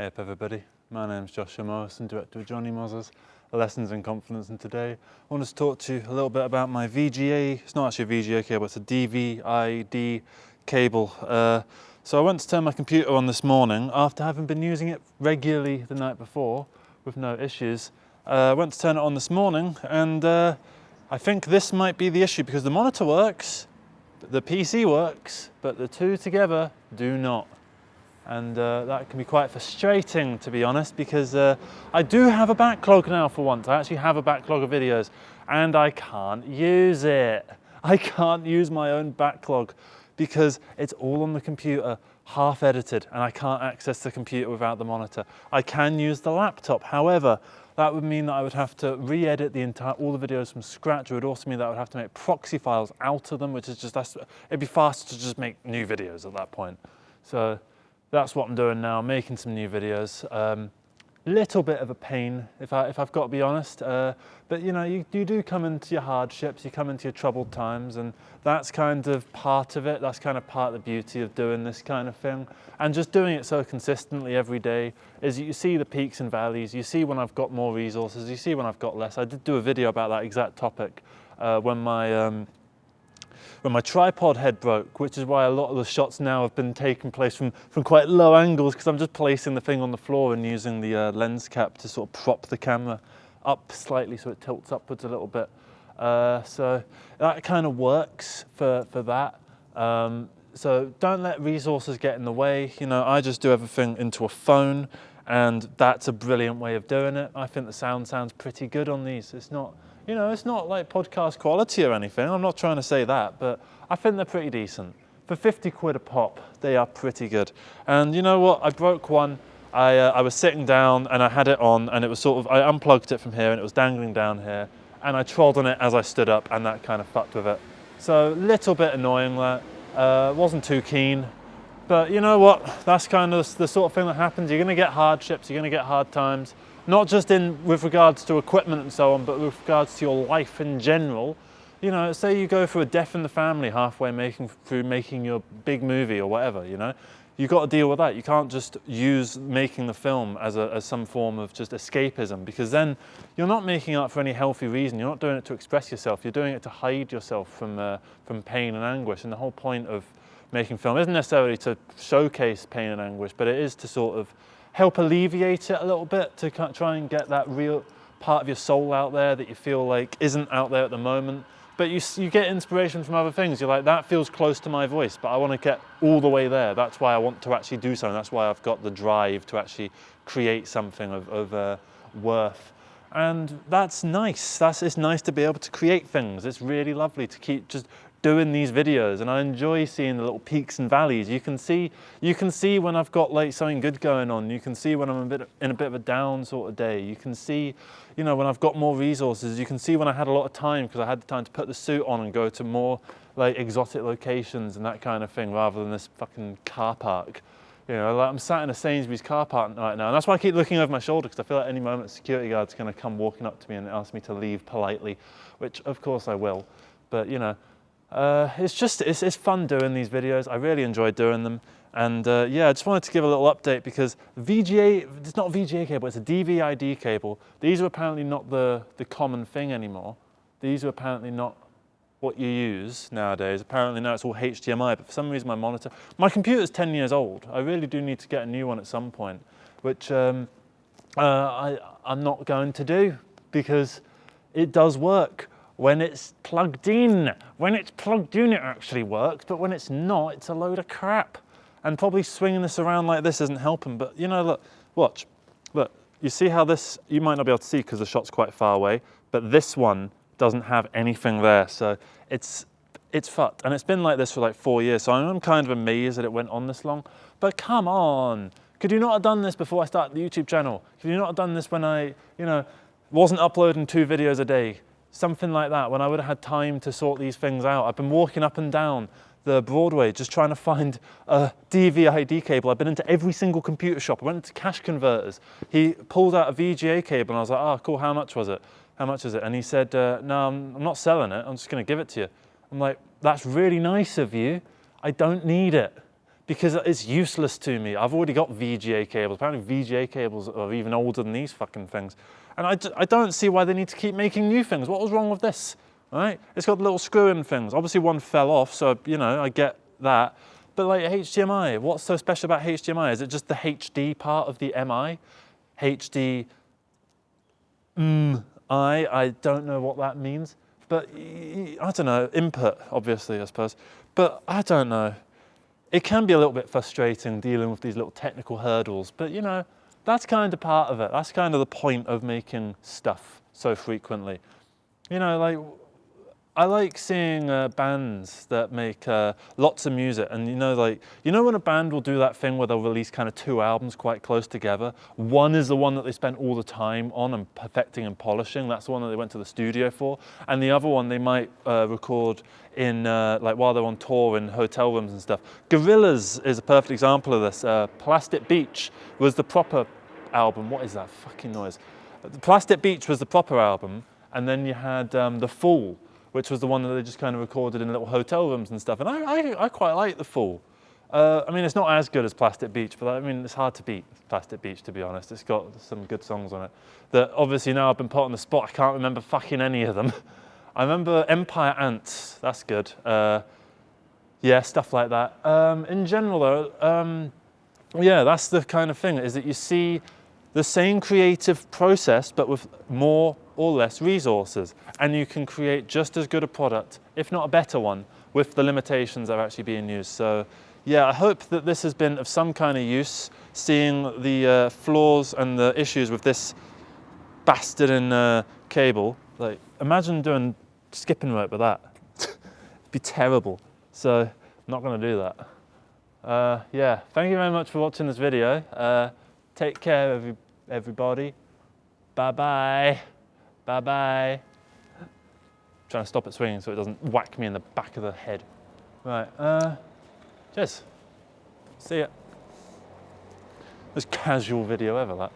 Hey up everybody, my name's Joshua Morrison, director of Johnny Moz's Lessons in Confidence, and today I want to talk to you a little bit about my VGA. It's not actually a VGA cable, it's a DVI-D cable. So I went to turn my computer on this morning after having been using it regularly the night before with no issues. I went to turn it on this morning and I think this might be the issue because the monitor works, the PC works, but the two together do not. And that can be quite frustrating, to be honest, because I do have a backlog now for once. I actually have a backlog of videos and I can't use it. I can't use my own backlog because it's all on the computer, half edited, and I can't access the computer without the monitor. I can use the laptop, however, that would mean that I would have to re-edit all the videos from scratch. It would also mean that I would have to make proxy files out of them, which is just, it'd be faster to just make new videos at that point. So that's what I'm doing now, making some new videos. Little bit of a pain, if I've got to be honest. But you know, you do come into your hardships, you come into your troubled times, and that's kind of part of it. That's kind of part of the beauty of doing this kind of thing. And just doing it so consistently every day is you see the peaks and valleys, you see when I've got more resources, you see when I've got less. I did do a video about that exact topic when my tripod head broke, which is why a lot of the shots now have been taking place from quite low angles, because I'm just placing the thing on the floor and using the lens cap to sort of prop the camera up slightly so it tilts upwards a little bit. So that kind of works for that. So don't let resources get in the way. You know, I just do everything into a phone, and that's a brilliant way of doing it. I think the sound sounds pretty good on these. It's not, you know, it's not like podcast quality or anything. I'm not trying to say that, but I think they're pretty decent. For 50 quid a pop, they are pretty good. And you know what? I broke one. I was sitting down and I had it on, and it was sort of, I unplugged it from here and it was dangling down here, and I trod on it as I stood up, and that kind of fucked with it. So little bit annoying that. Wasn't too keen. But you know what? That's kind of the sort of thing that happens. You're going to get hardships, you're going to get hard times. Not just with regards to equipment and so on, but with regards to your life in general. You know, say you go through a death in the family halfway through making your big movie or whatever, you know. You've got to deal with that. You can't just use making the film as some form of just escapism, because then you're not making art for any healthy reason. You're not doing it to express yourself. You're doing it to hide yourself from pain and anguish. And the whole point of making film isn't necessarily to showcase pain and anguish, but it is to sort of help alleviate it a little bit, to try and get that real part of your soul out there that you feel like isn't out there at the moment. But you get inspiration from other things. You're like, that feels close to my voice, but I want to get all the way there. That's why I want to actually do something. That's why I've got the drive to actually create something of worth. And that's nice. It's nice to be able to create things. It's really lovely to keep just doing these videos, and I enjoy seeing the little peaks and valleys. You can see when I've got like something good going on. You can see when I'm in a bit of a down sort of day. You can see, you know, when I've got more resources. You can see when I had a lot of time, because I had the time to put the suit on and go to more like exotic locations and that kind of thing, rather than this fucking car park. You know, like I'm sat in a Sainsbury's car park right now, and that's why I keep looking over my shoulder, because I feel like any moment a security guard's going to come walking up to me and ask me to leave politely, which of course I will. But you know, it's fun doing these videos. I really enjoy doing them. And yeah, I just wanted to give a little update, because VGA, it's not a VGA cable, it's a DVI-D cable. These are apparently not the common thing anymore. These are apparently not what you use nowadays. Apparently now it's all HDMI, but for some reason my computer's 10 years old. I really do need to get a new one at some point, which I'm not going to do, because it does work. When it's plugged in. When it's plugged in, it actually works, but when it's not, it's a load of crap. And probably swinging this around like this isn't helping, but you know, look, watch. Look, you see how this, you might not be able to see because the shot's quite far away, but this one doesn't have anything there, so it's fucked. And it's been like this for like 4 years, so I'm kind of amazed that it went on this long. But come on, could you not have done this before I started the YouTube channel? Could you not have done this when I, you know, wasn't uploading 2 videos a day? Something like that, when I would have had time to sort these things out. I've been walking up and down the Broadway just trying to find a DVI-D cable. I've been into every single computer shop. I went into Cash Converters. He pulled out a VGA cable and I was like, oh cool, how much was it? How much is it? And he said, no, I'm not selling it. I'm just gonna give it to you. I'm like, that's really nice of you. I don't need it. because it's useless to me. I've already got VGA cables. Apparently VGA cables are even older than these fucking things. And I don't see why they need to keep making new things. What was wrong with this, right? It's got little screw-in things. Obviously one fell off, so, you know, I get that. But like HDMI, what's so special about HDMI? Is it just the HD part of the MI? HD, I don't know what that means. But I don't know, input, obviously, I suppose. But I don't know. It can be a little bit frustrating dealing with these little technical hurdles, but you know, that's kind of part of it. That's kind of the point of making stuff so frequently. You know, like, I like seeing bands that make lots of music, and you know when a band will do that thing where they'll release kind of 2 albums quite close together. One is the one that they spent all the time on and perfecting and polishing. That's the one that they went to the studio for. And the other one they might record in like while they're on tour in hotel rooms and stuff. Gorillaz is a perfect example of this. Plastic Beach was the proper album. What is that fucking noise? Plastic Beach was the proper album, and then you had The Fool, which was the one that they just kind of recorded in little hotel rooms and stuff. And I quite like The Fool. I mean, it's not as good as Plastic Beach, but I mean, it's hard to beat Plastic Beach, to be honest. It's got some good songs on it. That obviously now I've been put on the spot, I can't remember fucking any of them. I remember Empire Ants, that's good. Yeah, stuff like that. In general though, yeah, that's the kind of thing, is that you see the same creative process, but with more or less resources. And you can create just as good a product, if not a better one, with the limitations that are actually being used. So yeah, I hope that this has been of some kind of use, seeing the flaws and the issues with this bastard in cable. Like, imagine doing skipping rope with that. It'd be terrible. So I'm not gonna do that. Yeah, thank you very much for watching this video. Take care, everybody. Bye-bye. Bye-bye. Trying to stop it swinging so it doesn't whack me in the back of the head. Right, cheers. See ya. Most casual video ever, that.